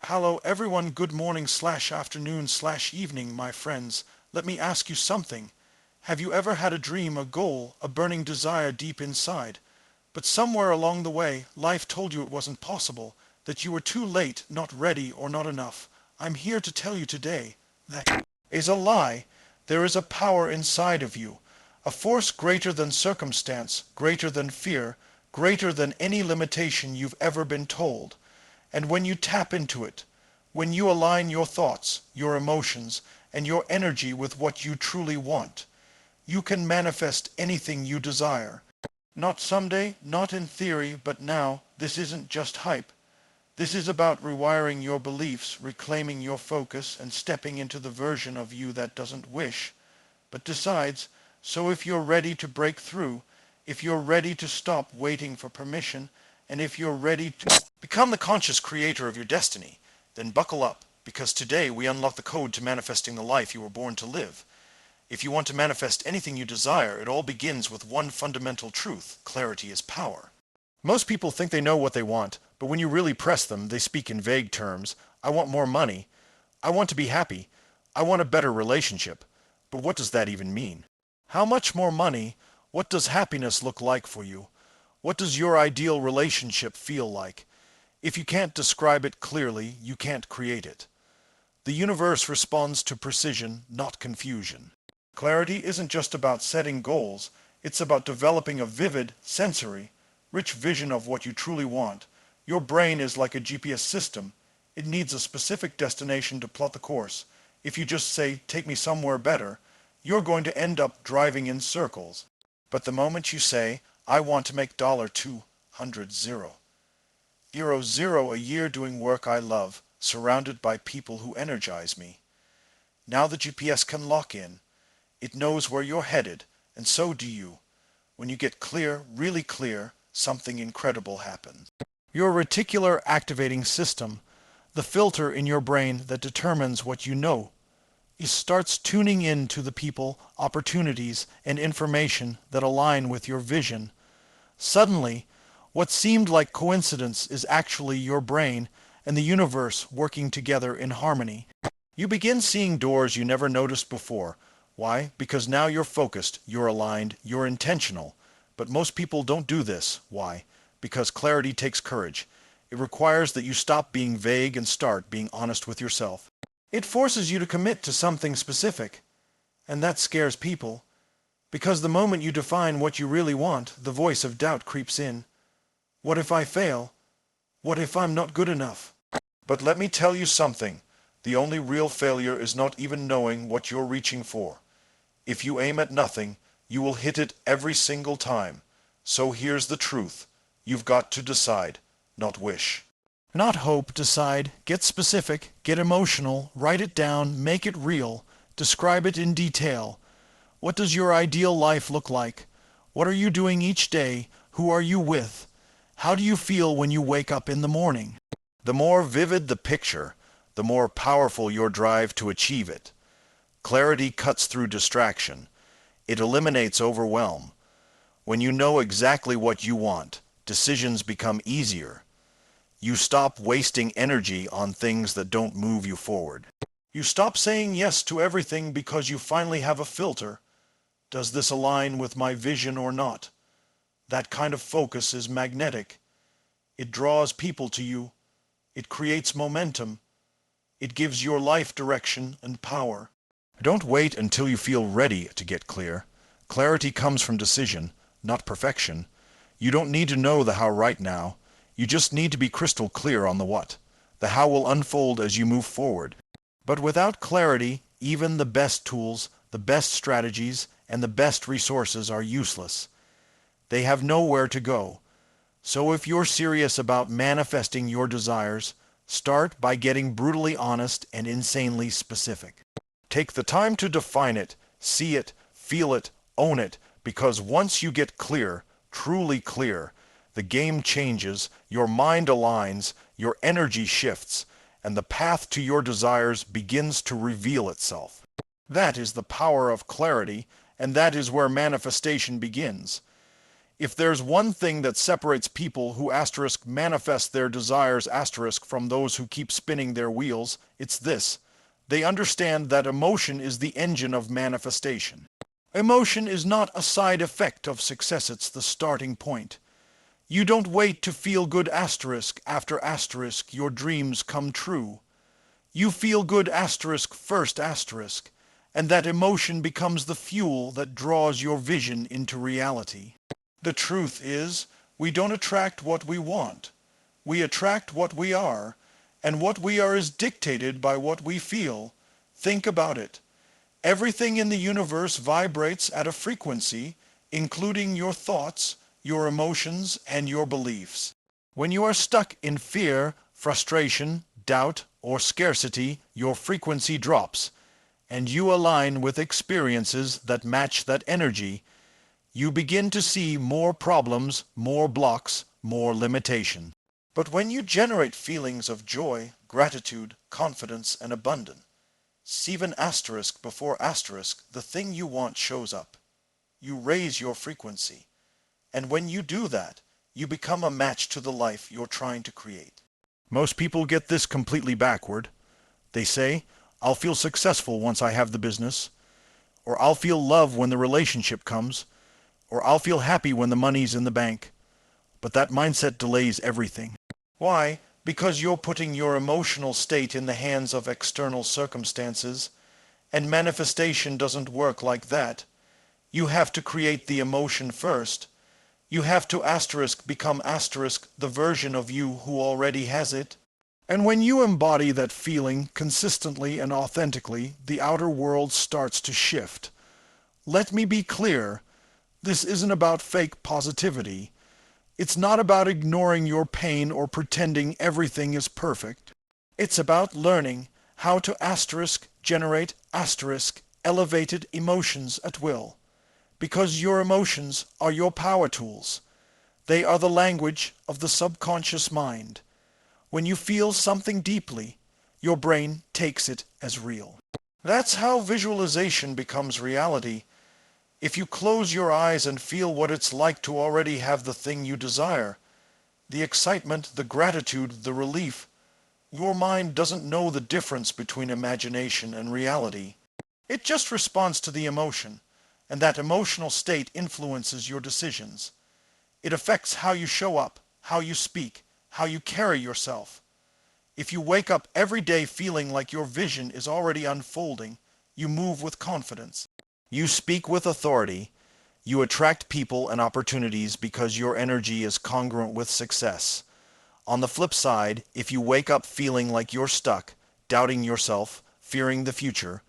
Hello everyone, good morning slash afternoon slash evening, my friends. Let me ask you something. Have you ever had a dream, a goal, a burning desire deep inside? But somewhere along the way, life told you it wasn't possible, that you were too late, not ready, or not enough. I'm here to tell you today that is a lie. There is a power inside of you, a force greater than circumstance, greater than fear, greater than any limitation you've ever been told. And when you tap into it, when you align your thoughts, your emotions, and your energy with what you truly want, you can manifest anything you desire. Not someday, not in theory, but now. This isn't just hype. This is about rewiring your beliefs, reclaiming your focus, and stepping into the version of you that doesn't wish, but decides. So if you're ready to break through, if you're ready to stop waiting for permission, and if you're ready to become the conscious creator of your destiny, then buckle up, because today we unlock the code to manifesting the life you were born to live. If you want to manifest anything you desire, it all begins with one fundamental truth: clarity is power. Most people think they know what they want, but when you really press them, they speak in vague terms. I want more money. I want to be happy. I want a better relationship. But what does that even mean? How much more money? What does happiness look like for you? What does your ideal relationship feel like? If you can't describe it clearly, you can't create it. The universe responds to precision, not confusion. Clarity isn't just about setting goals, it's about developing a vivid, sensory, rich vision of what you truly want. Your brain is like a GPS system. It needs a specific destination to plot the course. If you just say, "Take me somewhere better," you're going to end up driving in circles. But the moment you say, "I want to make $200 zero a year doing work I love, surrounded by people who energize me," now the GPS can lock in. It knows where you're headed, and so do you. When you get clear, really clear, something incredible happens. Your reticular activating system, the filter in your brain that determines what you know, it starts tuning in to the people, opportunities, and information that align with your vision. Suddenly, what seemed like coincidence is actually your brain and the universe working together in harmony. You begin seeing doors you never noticed before. Why? Because now you're focused, you're aligned, you're intentional. But most people don't do this. Why? Because clarity takes courage. It requires that you stop being vague and start being honest with yourself. It forces you to commit to something specific. And that scares people. Because the moment you define what you really want, the voice of doubt creeps in. What if I fail? What if I'm not good enough? But let me tell you something. The only real failure is not even knowing what you're reaching for. If you aim at nothing, you will hit it every single time. So here's the truth. You've got to decide, not wish. Not hope, decide. Get specific, get emotional, write it down, make it real, describe it in detail. What does your ideal life look like? What are you doing each day? Who are you with? How do you feel when you wake up in the morning? The more vivid the picture, the more powerful your drive to achieve it. Clarity cuts through distraction. It eliminates overwhelm. When you know exactly what you want, decisions become easier. You stop wasting energy on things that don't move you forward. You stop saying yes to everything because you finally have a filter. Does this align with my vision or not? That kind of focus is magnetic. It draws people to you. It creates momentum. It gives your life direction and power. Don't wait until you feel ready to get clear. Clarity comes from decision, not perfection. You don't need to know the how right now. You just need to be crystal clear on the what. The how will unfold as you move forward. But without clarity, even the best tools, the best strategies, and the best resources are useless. They have nowhere to go. So if you're serious about manifesting your desires, start by getting brutally honest and insanely specific. Take the time to define it, see it, feel it, own it, because once you get clear, truly clear, the game changes, your mind aligns, your energy shifts, and the path to your desires begins to reveal itself. That is the power of clarity, and that is where manifestation begins. If there's one thing that separates people who manifest their desires from those who keep spinning their wheels, it's this. They understand that emotion is the engine of manifestation. Emotion is not a side effect of success, it's the starting point. You don't wait to feel good after your dreams come true. You feel good first, and that emotion becomes the fuel that draws your vision into reality. The truth is, we don't attract what we want. We attract what we are, and what we are is dictated by what we feel. Think about it. Everything in the universe vibrates at a frequency, including your thoughts, your emotions, and your beliefs. When you are stuck in fear, frustration, doubt, or scarcity, your frequency drops, and you align with experiences that match that energy. You begin to see more problems, more blocks, more limitation. But when you generate feelings of joy, gratitude, confidence, and abundance, even asterisk before asterisk, the thing you want shows up. You raise your frequency. And when you do that, you become a match to the life you're trying to create. Most people get this completely backward. They say, I'll feel successful once I have the business, or I'll feel love when the relationship comes, or I'll feel happy when the money's in the bank. But that mindset delays everything. Why? Because you're putting your emotional state in the hands of external circumstances, and manifestation doesn't work like that. You have to create the emotion first. You have to become the version of you who already has it. And when you embody that feeling consistently and authentically, the outer world starts to shift. Let me be clear, this isn't about fake positivity. It's not about ignoring your pain or pretending everything is perfect. It's about learning how to generate elevated emotions at will. Because your emotions are your power tools. They are the language of the subconscious mind. When you feel something deeply, your brain takes it as real. That's how visualization becomes reality. If you close your eyes and feel what it's like to already have the thing you desire, the excitement, the gratitude, the relief, your mind doesn't know the difference between imagination and reality. It just responds to the emotion, and that emotional state influences your decisions. It affects how you show up, how you speak, how you carry yourself. If you wake up every day feeling like your vision is already unfolding, you move with confidence. You speak with authority. You attract people and opportunities because your energy is congruent with success. On the flip side, if you wake up feeling like you're stuck, doubting yourself, fearing the future,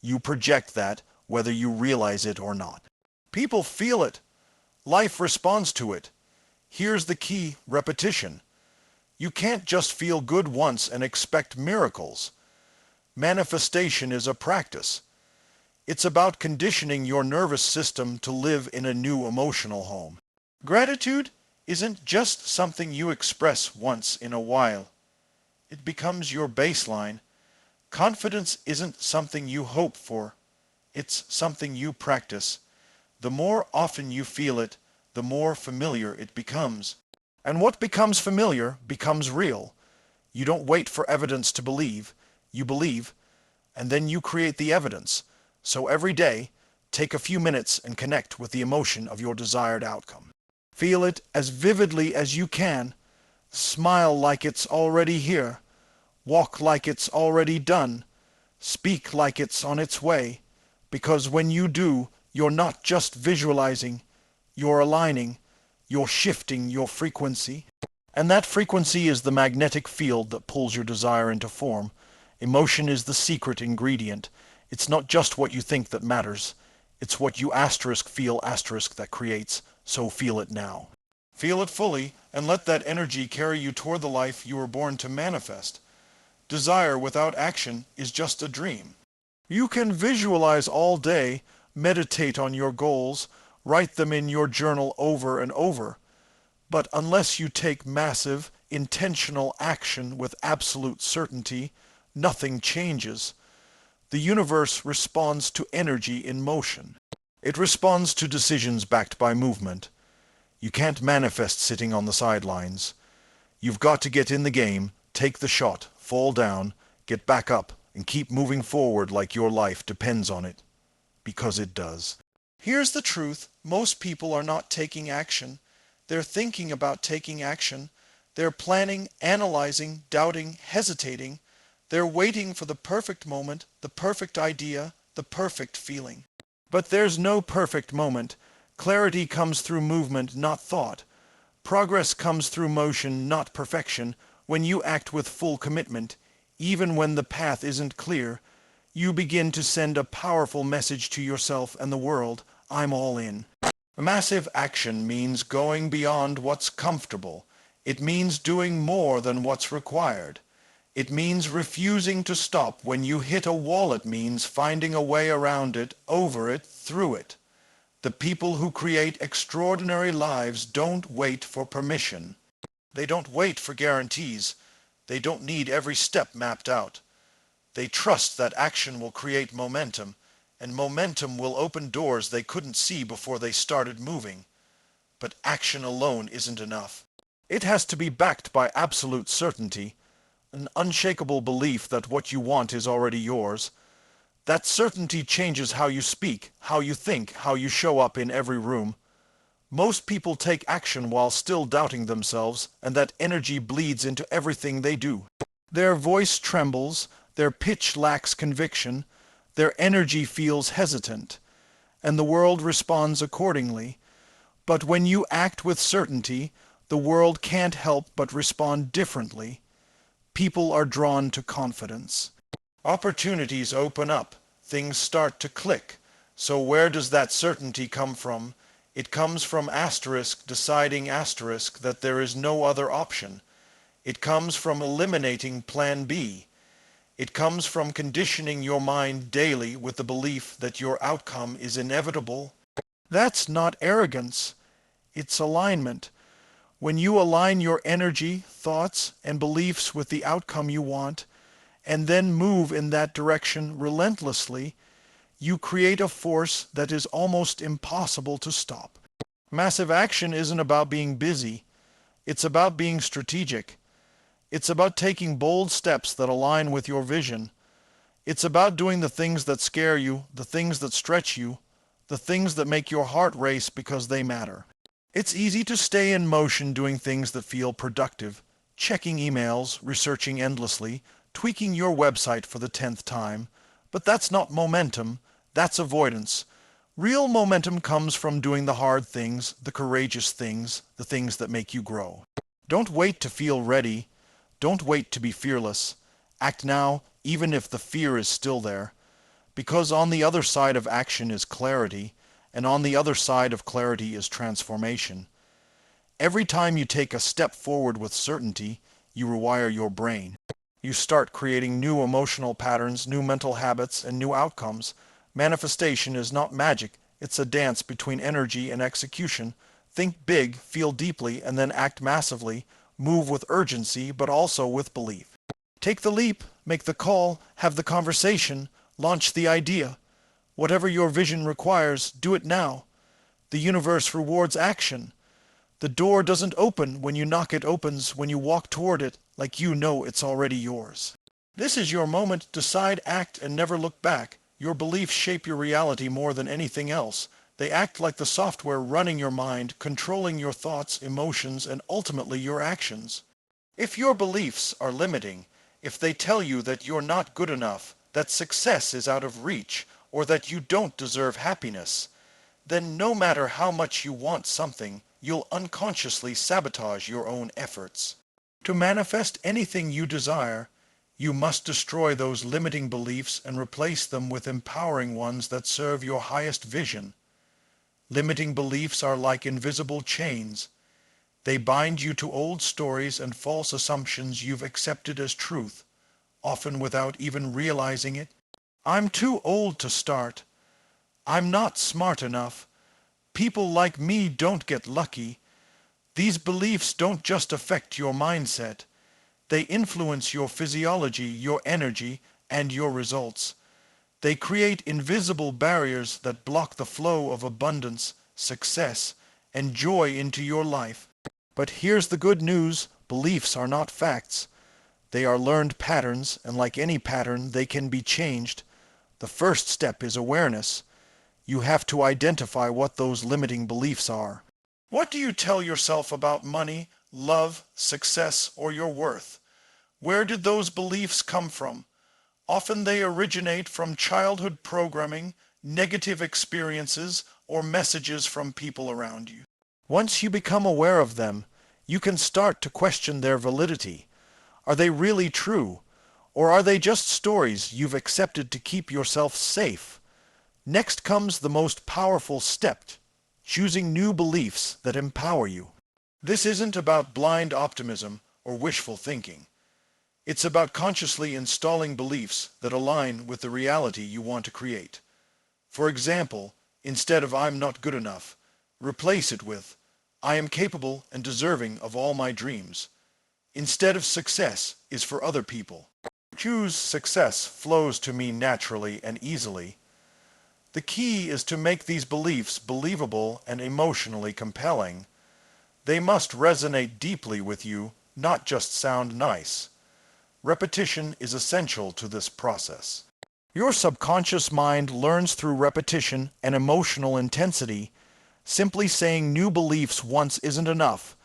you project that whether you realize it or not. People feel it. Life responds to it. Here's the key: repetition. You can't just feel good once and expect miracles. Manifestation is a practice. It's about conditioning your nervous system to live in a new emotional home. Gratitude isn't just something you express once in a while. It becomes your baseline. Confidence isn't something you hope for. It's something you practice. The more often you feel it, the more familiar it becomes. And what becomes familiar becomes real. You don't wait for evidence to believe. You believe, and then you create the evidence. So every day, take a few minutes and connect with the emotion of your desired outcome. Feel it as vividly as you can. Smile like it's already here. Walk like it's already done. Speak like it's on its way. Because when you do, you're not just visualizing, you're aligning, you're shifting your frequency. And that frequency is the magnetic field that pulls your desire into form. Emotion is the secret ingredient. It's not just what you think that matters. It's what you feel that creates. So feel it now. Feel it fully and let that energy carry you toward the life you were born to manifest. Desire without action is just a dream. You can visualize all day, meditate on your goals, write them in your journal over and over. But unless you take massive, intentional action with absolute certainty, nothing changes. The universe responds to energy in motion. It responds to decisions backed by movement. You can't manifest sitting on the sidelines. You've got to get in the game, take the shot, fall down, get back up, and keep moving forward like your life depends on it. Because it does. Here's the truth. Most people are not taking action. They're thinking about taking action. They're planning, analyzing, doubting, hesitating. They're waiting for the perfect moment, the perfect idea, the perfect feeling. But there's no perfect moment. Clarity comes through movement, not thought. Progress comes through motion, not perfection. When you act with full commitment, even when the path isn't clear, you begin to send a powerful message to yourself and the world. I'm all in. Massive action means going beyond what's comfortable. It means doing more than what's required. It means refusing to stop when you hit a wall. It means finding a way around it, over it, through it. The people who create extraordinary lives don't wait for permission. They don't wait for guarantees. They don't need every step mapped out. They trust that action will create momentum, and momentum will open doors they couldn't see before they started moving. But action alone isn't enough. It has to be backed by absolute certainty, an unshakable belief that what you want is already yours. That certainty changes how you speak, how you think, how you show up in every room. Most people take action while still doubting themselves, and that energy bleeds into everything they do. Their voice trembles, their pitch lacks conviction, their energy feels hesitant, and the world responds accordingly. But when you act with certainty, the world can't help but respond differently. People are drawn to confidence. Opportunities open up. Things start to click. So where does that certainty come from? It comes from deciding that there is no other option. It comes from eliminating Plan B. It comes from conditioning your mind daily with the belief that your outcome is inevitable. That's not arrogance. It's alignment. When you align your energy, thoughts, and beliefs with the outcome you want, and then move in that direction relentlessly, you create a force that is almost impossible to stop. Massive action isn't about being busy. It's about being strategic. It's about taking bold steps that align with your vision. It's about doing the things that scare you, the things that stretch you, the things that make your heart race because they matter. It's easy to stay in motion doing things that feel productive, checking emails, researching endlessly, tweaking your website for the 10th time. But that's not momentum, that's avoidance. Real momentum comes from doing the hard things, the courageous things, the things that make you grow. Don't wait to feel ready. Don't wait to be fearless. Act now, even if the fear is still there. Because on the other side of action is clarity, and on the other side of clarity is transformation. Every time you take a step forward with certainty, you rewire your brain. You start creating new emotional patterns, new mental habits, and new outcomes. Manifestation is not magic. It's a dance between energy and execution. Think big, feel deeply, and then act massively. Move with urgency, but also with belief. Take the leap, make the call, have the conversation, launch the idea. Whatever your vision requires, do it now. The universe rewards action. The door doesn't open when you knock, it opens when you walk toward it like you know it's already yours. This is your moment. Decide, act, and never look back. Your beliefs shape your reality more than anything else. They act like the software running your mind, controlling your thoughts, emotions, and ultimately your actions. If your beliefs are limiting, if they tell you that you're not good enough, that success is out of reach, or that you don't deserve happiness, then no matter how much you want something, you'll unconsciously sabotage your own efforts. To manifest anything you desire, you must destroy those limiting beliefs and replace them with empowering ones that serve your highest vision. Limiting beliefs are like invisible chains. They bind you to old stories and false assumptions you've accepted as truth, often without even realizing it. I'm too old to start. I'm not smart enough. People like me don't get lucky. These beliefs don't just affect your mindset. They influence your physiology, your energy, and your results. They create invisible barriers that block the flow of abundance, success, and joy into your life. But here's the good news: beliefs are not facts. They are learned patterns, and like any pattern, they can be changed. The first step is awareness. You have to identify what those limiting beliefs are. What do you tell yourself about money, love, success, or your worth? Where did those beliefs come from? Often they originate from childhood programming, negative experiences, or messages from people around you. Once you become aware of them, you can start to question their validity. Are they really true? Or are they just stories you've accepted to keep yourself safe? Next comes the most powerful step: choosing new beliefs that empower you. This isn't about blind optimism or wishful thinking. It's about consciously installing beliefs that align with the reality you want to create. For example, instead of "I'm not good enough," replace it with "I am capable and deserving of all my dreams." Instead of "success is for other people," choose "success flows to me naturally and easily." The key is to make these beliefs believable and emotionally compelling. They must resonate deeply with you, not just sound nice. Repetition is essential to this process. Your subconscious mind learns through repetition and emotional intensity. Simply saying new beliefs once isn't enough.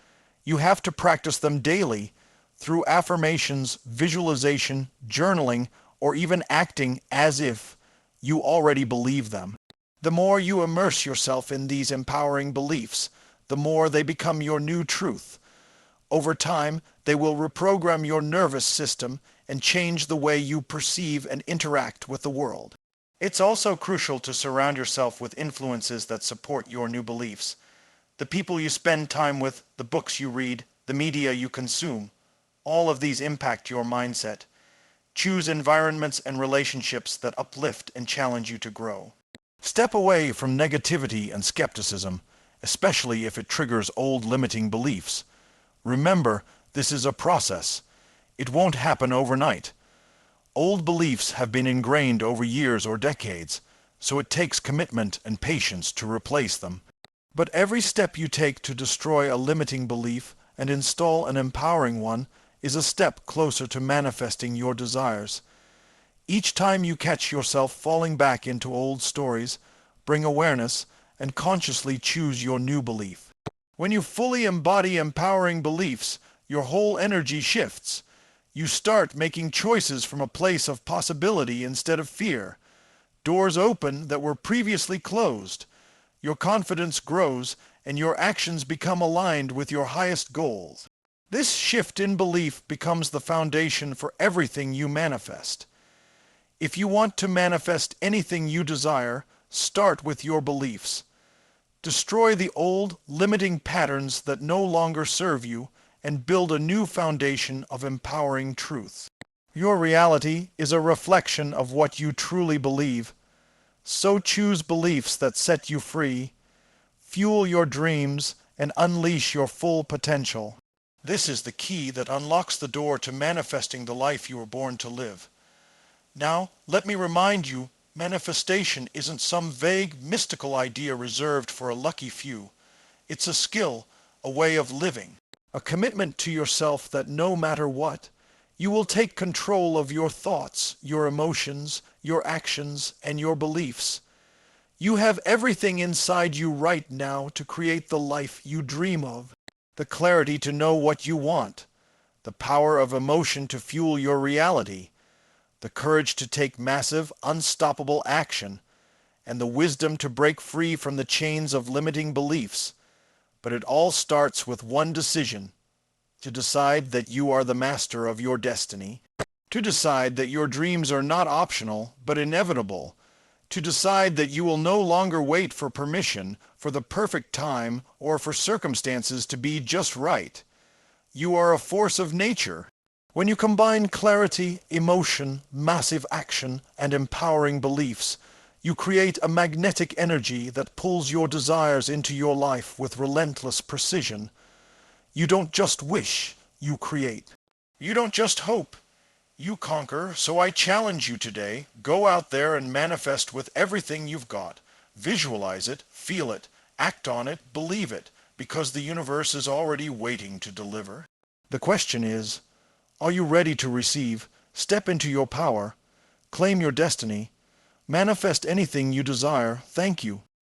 You have to practice them daily through affirmations, visualization, journaling, or even acting as if you already believe them. The more you immerse yourself in these empowering beliefs, the more they become your new truth. Over time, they will reprogram your nervous system and change the way you perceive and interact with the world. It's also crucial to surround yourself with influences that support your new beliefs. The people you spend time with, the books you read, the media you consume, all of these impact your mindset. Choose environments and relationships that uplift and challenge you to grow. Step away from negativity and skepticism, especially if it triggers old limiting beliefs. Remember, this is a process. It won't happen overnight. Old beliefs have been ingrained over years or decades, so it takes commitment and patience to replace them. But every step you take to destroy a limiting belief and install an empowering one is a step closer to manifesting your desires. Each time you catch yourself falling back into old stories, bring awareness and consciously choose your new belief. When you fully embody empowering beliefs, your whole energy shifts. You start making choices from a place of possibility instead of fear. Doors open that were previously closed. Your confidence grows, and your actions become aligned with your highest goals. This shift in belief becomes the foundation for everything you manifest. If you want to manifest anything you desire, start with your beliefs. Destroy the old, limiting patterns that no longer serve you and build a new foundation of empowering truth. Your reality is a reflection of what you truly believe. So choose beliefs that set you free, fuel your dreams, and unleash your full potential. This is the key that unlocks the door to manifesting the life you were born to live. Now, let me remind you, manifestation isn't some vague, mystical idea reserved for a lucky few. It's a skill, a way of living. A commitment to yourself that no matter what, you will take control of your thoughts, your emotions, your actions, and your beliefs. You have everything inside you right now to create the life you dream of. The clarity to know what you want, the power of emotion to fuel your reality, the courage to take massive, unstoppable action, and the wisdom to break free from the chains of limiting beliefs. But it all starts with one decision: to decide that you are the master of your destiny, to decide that your dreams are not optional but inevitable, to decide that you will no longer wait for permission, for the perfect time, or for circumstances to be just right. You are a force of nature. When you combine clarity, emotion, massive action, and empowering beliefs, you create a magnetic energy that pulls your desires into your life with relentless precision. You don't just wish, you create. You don't just hope, you conquer. So I challenge you today, go out there and manifest with everything you've got. Visualize it, feel it, act on it, believe it. because the universe is already waiting to deliver. The question is, are you ready to receive, step into your power, claim your destiny, manifest anything you desire? Thank you.